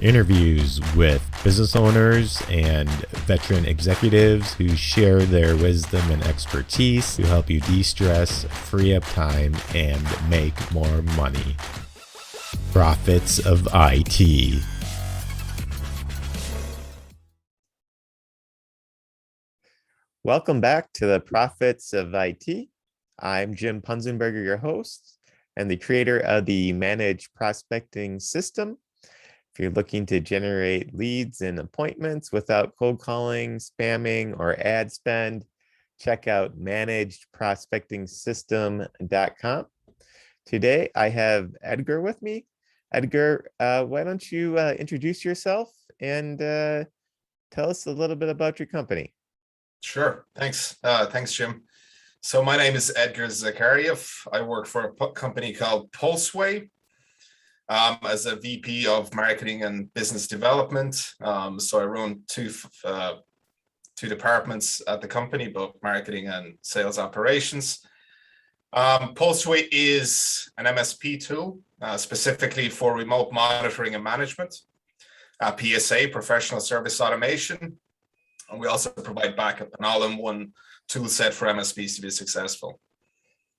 Interviews with business owners and veteran executives who share their wisdom and expertise to help you de-stress, free up time, and make more money. Profits of IT. Welcome back to the Profits of IT. I'm Jim Punzenberger, your host and the creator of the Managed Prospecting System. If you're looking to generate leads and appointments without cold calling, spamming, or ad spend, check out managedprospectingsystem.com. Today, I have Edgar with me. Edgar, why don't you introduce yourself and tell us a little bit about your company? Sure. Thanks. Thanks, Jim. So my name is Edgar Zacharjev. I work for a company called Pulseway as a VP of Marketing and Business Development. So I run two departments at the company, both marketing and sales operations. Pulseway is an MSP tool specifically for remote monitoring and management, PSA, professional service automation. And we also provide backup, an all-in-one tool set for MSPs to be successful.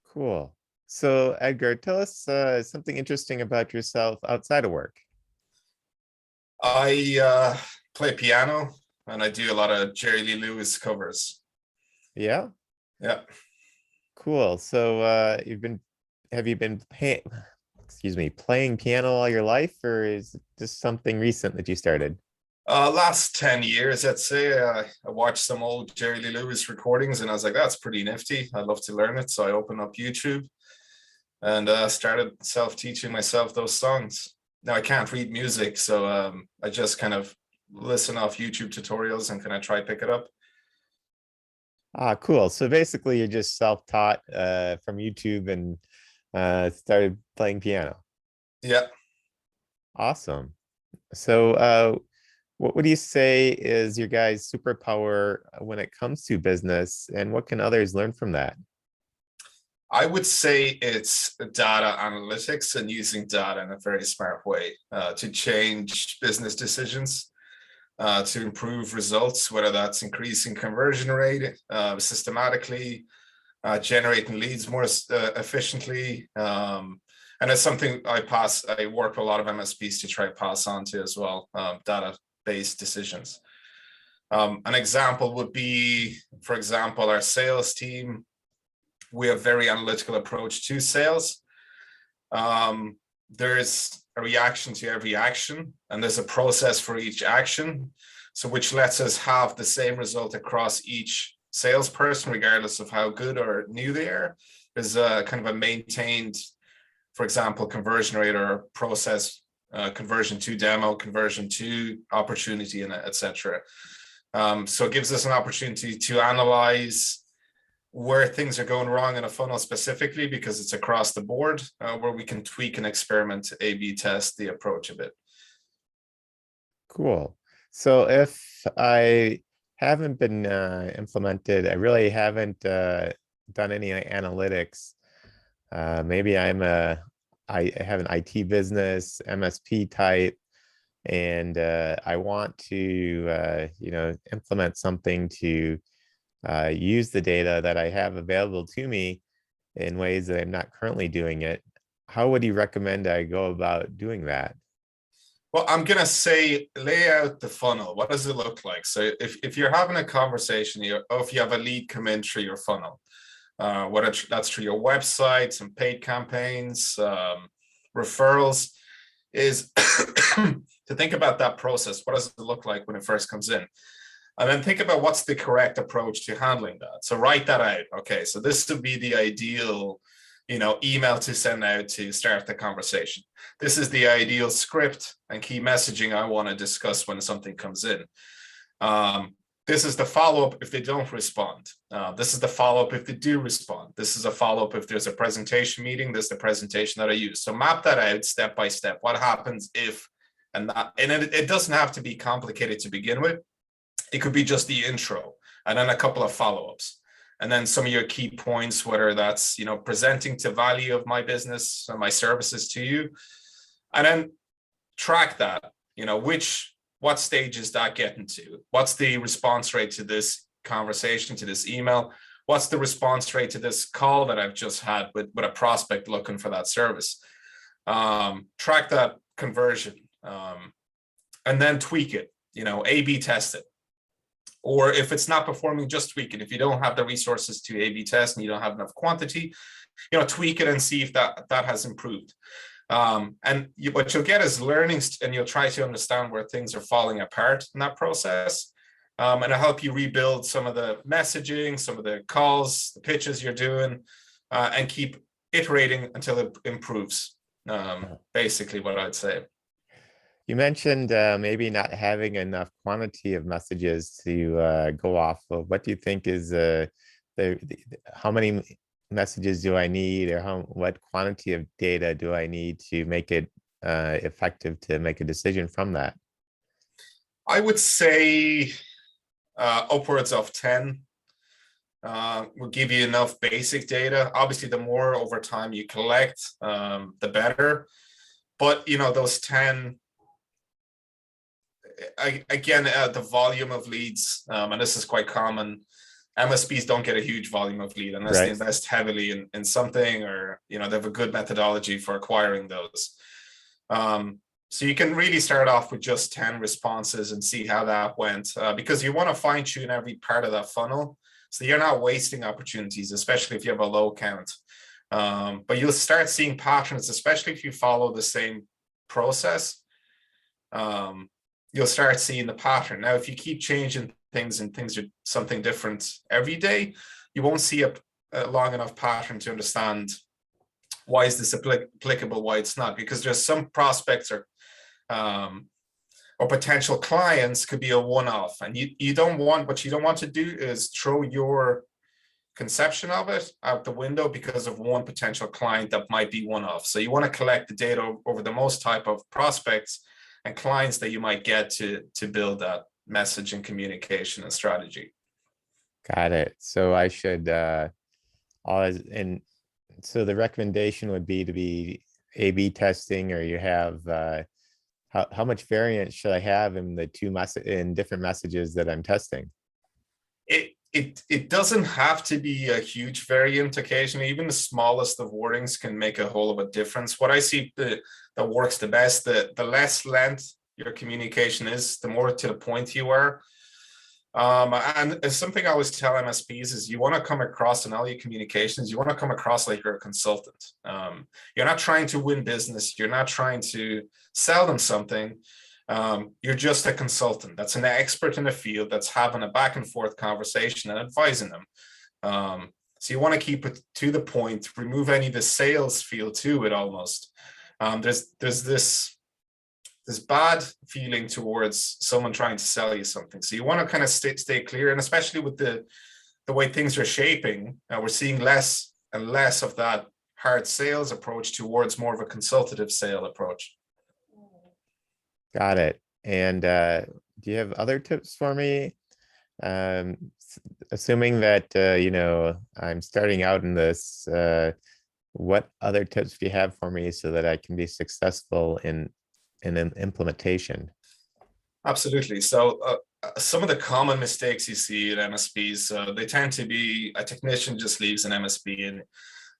Cool. So Edgar, tell us something interesting about yourself outside of work. I play piano and I do a lot of Jerry Lee Lewis covers. Yeah? Yeah. Cool. So have you been playing piano all your life, or is this something recent that you started? Last 10 years, I'd say. I watched some old Jerry Lee Lewis recordings and I was like, that's pretty nifty. I'd love to learn it. So I opened up YouTube and started self-teaching myself those songs. Now I can't read music, so I just kind of listen off YouTube tutorials and kind of try pick it up. Ah, cool. So basically you're just self-taught from YouTube and started playing piano. Yeah. Awesome. So what would you say is your guys' superpower when it comes to business, and what can others learn from that? I would say it's data analytics and using data in a very smart way to change business decisions, to improve results, whether that's increasing conversion rate systematically, generating leads more efficiently. And it's something I work with a lot of MSPs to try to pass on to as well, data-based decisions. An example would be, for example, our sales team. We have a very analytical approach to sales. There's a reaction to every action, and there's a process for each action, so which lets us have the same result across each salesperson, regardless of how good or new they are. There's a kind of a maintained, for example, conversion rate or process, conversion to demo, conversion to opportunity, and etc. So it gives us an opportunity to analyze where things are going wrong in a funnel specifically, because it's across the board, where we can tweak and experiment, A/B test the approach a bit. Cool. So if I haven't been implemented, I really haven't done any analytics. Maybe I have an IT business, MSP type, and I want to implement something to use the data that I have available to me in ways that I'm not currently doing it. How would you recommend I go about doing that? Well, I'm going to say lay out the funnel. What does it look like? So if you're having a conversation, if you have a lead come in through your funnel, whether that's through your website, some paid campaigns, referrals, is to think about that process. What does it look like when it first comes in? And then think about what's the correct approach to handling that. So write that out. Okay, so this would be the ideal, email to send out to start the conversation. This is the ideal script and key messaging I want to discuss when something comes in. This is the follow-up if they don't respond. This is the follow-up if they do respond. This is a follow-up if there's a presentation meeting. This is the presentation that I use. So map that out step by step. What happens if, and it doesn't have to be complicated to begin with. It could be just the intro and then a couple of follow-ups. And then some of your key points, whether that's, presenting to value of my business and my services to you, and then track that. what stage is that getting to? What's the response rate to this conversation, to this email? What's the response rate to this call that I've just had with a prospect looking for that service? Track that conversion, and then tweak it, A/B test it. Or if it's not performing, just tweak it. If you don't have the resources to A/B test and you don't have enough quantity, tweak it and see if that has improved. What you'll get is learnings, and you'll try to understand where things are falling apart in that process. And it'll help you rebuild some of the messaging, some of the calls, the pitches you're doing, and keep iterating until it improves. Basically what I'd say. You mentioned maybe not having enough quantity of messages to go off of. What do you think is how many messages do I need, or what quantity of data do I need to make it effective to make a decision from that? I would say upwards of 10 will give you enough basic data. Obviously, the more over time you collect, the better. But those 10, again, the volume of leads, and this is quite common. MSPs don't get a huge volume of lead unless they invest heavily in something, or they have a good methodology for acquiring those. So you can really start off with just 10 responses and see how that went, because you want to fine tune every part of that funnel, so you're not wasting opportunities, especially if you have a low count. But you'll start seeing patterns, especially if you follow the same process. You'll start seeing the pattern. Now, if you keep changing things and things are something different every day, you won't see a long enough pattern to understand why is this applicable, why it's not, because there's some prospects or potential clients could be a one-off, and you don't want, what you don't want to do is throw your conception of it out the window because of one potential client that might be one-off. So you want to collect the data over the most type of prospects and clients that you might get to build that message and communication and strategy. Got it. So I should always, and so the recommendation would be to be A/B testing, or you have how much variance should I have in the in different messages that I'm testing? It doesn't have to be a huge variant. Occasionally, even the smallest of wordings can make a whole of a difference. What I see that works the best, the less length your communication is, the more to the point you are. And something I always tell MSPs is you want to come across in all your communications, you want to come across like you're a consultant. You're not trying to win business. You're not trying to sell them something. You're just a consultant that's an expert in the field that's having a back and forth conversation and advising them. So you want to keep it to the point, remove any of the sales feel to it almost. There's this bad feeling towards someone trying to sell you something. So you want to kind of stay clear, and especially with the way things are shaping, we're seeing less and less of that hard sales approach towards more of a consultative sale approach. Got it. And do you have other tips for me? Assuming that, I'm starting out in this, what other tips do you have for me so that I can be successful in an implementation? Absolutely. So some of the common mistakes you see at MSPs, they tend to be a technician just leaves an MSP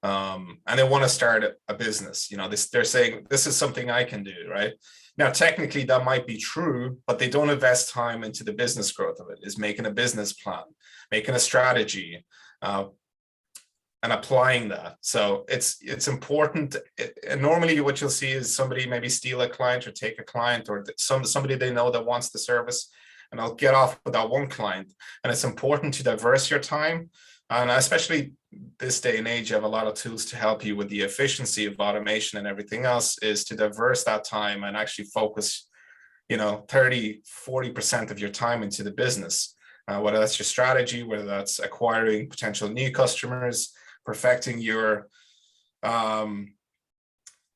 and they want to start a business. They're saying, this is something I can do, right? Now, technically that might be true, but they don't invest time into the business growth of it, is making a business plan, making a strategy, and applying that. So it's important. And normally what you'll see is somebody maybe steal a client or take a client, or somebody they know that wants the service, and I'll get off with that one client. And it's important to diverse your time. And especially this day and age, you have a lot of tools to help you with the efficiency of automation and everything else, is to diverse that time and actually focus, 30-40% of your time into the business, whether that's your strategy, whether that's acquiring potential new customers, perfecting your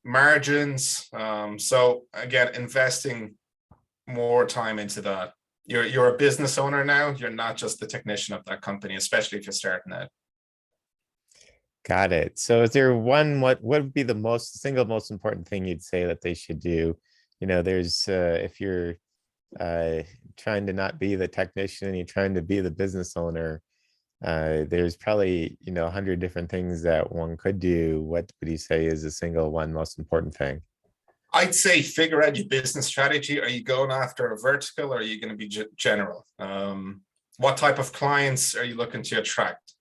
margins. So again, investing more time into that. You're a business owner now. You're not just the technician of that company, especially if you're starting out. Got it. So is there what would be the single most important thing you'd say that they should do there's if you're trying to not be the technician, you're trying to be the business owner, there's probably 100 different things that one could do. What would you say is the single one most important thing? I'd say figure out your business strategy. Are you going after a vertical, or are you going to be general? What type of clients are you looking to attract?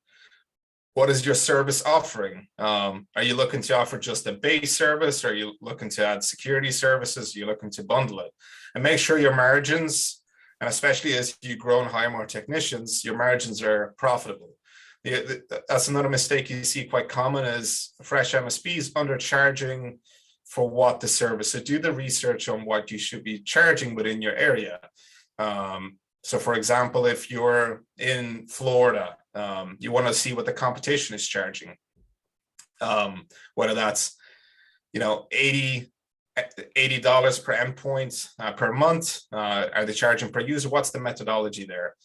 What is your service offering? Are you looking to offer just a base service? Or are you looking to add security services? Are you looking to bundle it? And make sure your margins, and especially as you grow and hire more technicians, your margins are profitable. That's another mistake you see quite common, is fresh MSPs undercharging for what the service. So do the research on what you should be charging within your area. So for example, if you're in Florida, you want to see what the competition is charging. Whether that's, $80 per endpoint per month. Are they charging per user? What's the methodology there?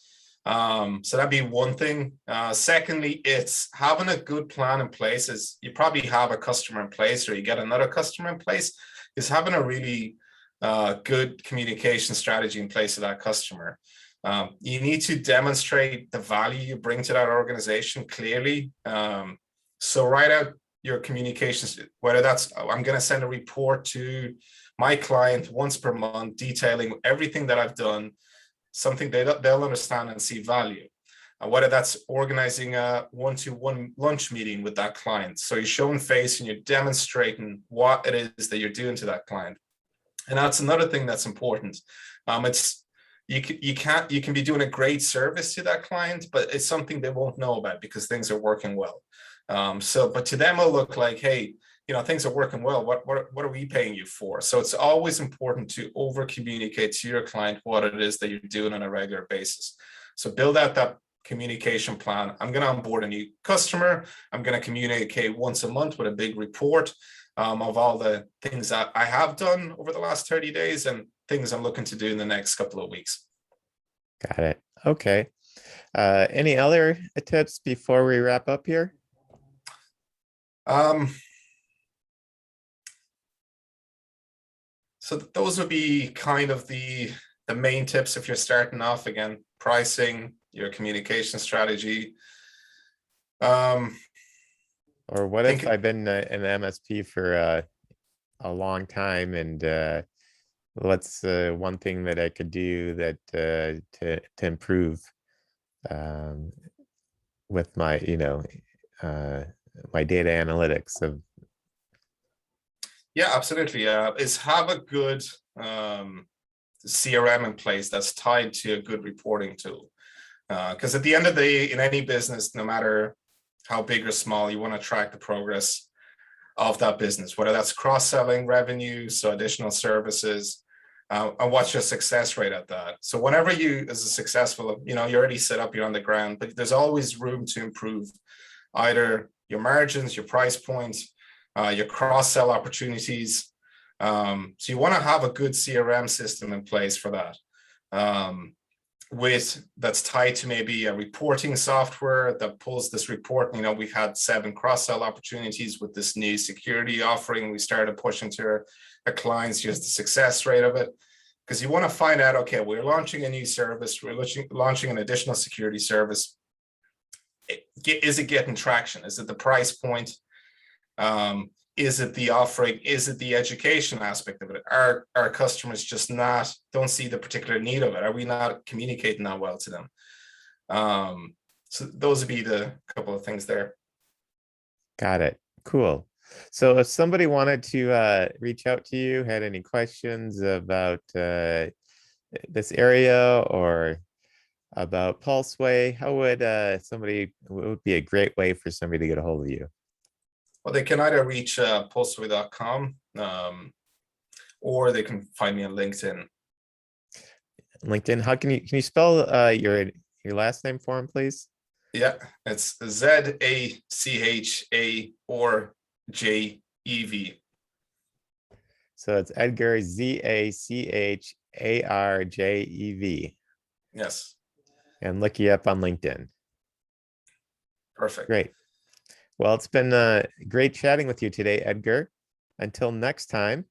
So that'd be one thing. Secondly, it's having a good plan in place. Is you probably have a customer in place, or you get another customer in place, is having a really good communication strategy in place with that customer. You need to demonstrate the value you bring to that organization clearly. So write out your communications, whether that's, I'm going to send a report to my client once per month detailing everything that I've done, something they'll understand and see value. Whether that's organizing a one-to-one lunch meeting with that client. So you're showing face and you're demonstrating what it is that you're doing to that client. And that's another thing that's important. You can be doing a great service to that client, but it's something they won't know about because things are working well. But to them, it'll look like, hey, things are working well. What are we paying you for? So it's always important to over communicate to your client what it is that you're doing on a regular basis. So build out that communication plan. I'm going to onboard a new customer. I'm going to communicate once a month with a big report of all the things that I have done over the last 30 days and things I'm looking to do in the next couple of weeks. Got it. Okay. Any other tips before we wrap up here? So those would be kind of the main tips if you're starting off. Again, pricing, your communication strategy. Or what if I've been an MSP for a long time, and what's one thing that I could do that to improve with my my data analytics of. Yeah, absolutely. Is have a good CRM in place that's tied to a good reporting tool. Because at the end of the day, in any business, no matter how big or small, you want to track the progress of that business, whether that's cross-selling revenue, so additional services, and what's your success rate at that. So whenever you, as a successful, you're already set up, you're on the ground, but there's always room to improve either your margins, your price points, your cross-sell opportunities. So you want to have a good CRM system in place for that. That's tied to maybe a reporting software that pulls this report. We've had 7 cross-sell opportunities with this new security offering we started pushing to our clients. Here's the success rate of it. Because you want to find out, okay, we're launching a new service, we're launching an additional security service. Is it getting traction? Is it the price point? Is it the offering? Is it the education aspect of it? Are our customers just don't see the particular need of it? Are we not communicating that well to them? So those would be the couple of things there. Got it. Cool. So if somebody wanted to reach out to you, had any questions about this area or about Pulseway, how would what would be a great way for somebody to get a hold of you? Well, they can either reach pulseway.com or they can find me on LinkedIn. LinkedIn. How can you spell your last name for him, please? Yeah, it's Zacharjev. So it's Edgar Zacharjev. Yes. And look you up on LinkedIn. Perfect. Great. Well, it's been great chatting with you today, Edgar. Until next time,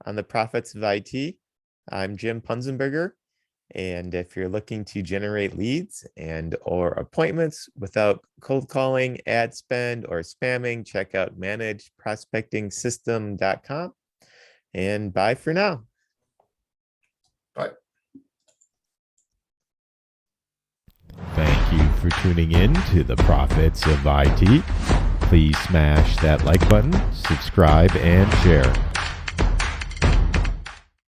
on the Profits of IT. I'm Jim Punzenberger, and if you're looking to generate leads and or appointments without cold calling, ad spend, or spamming, check out managedprospectingsystem.com. And bye for now. Bye. Thank you for tuning in to the Profits of IT. Please smash that like button, subscribe, and share.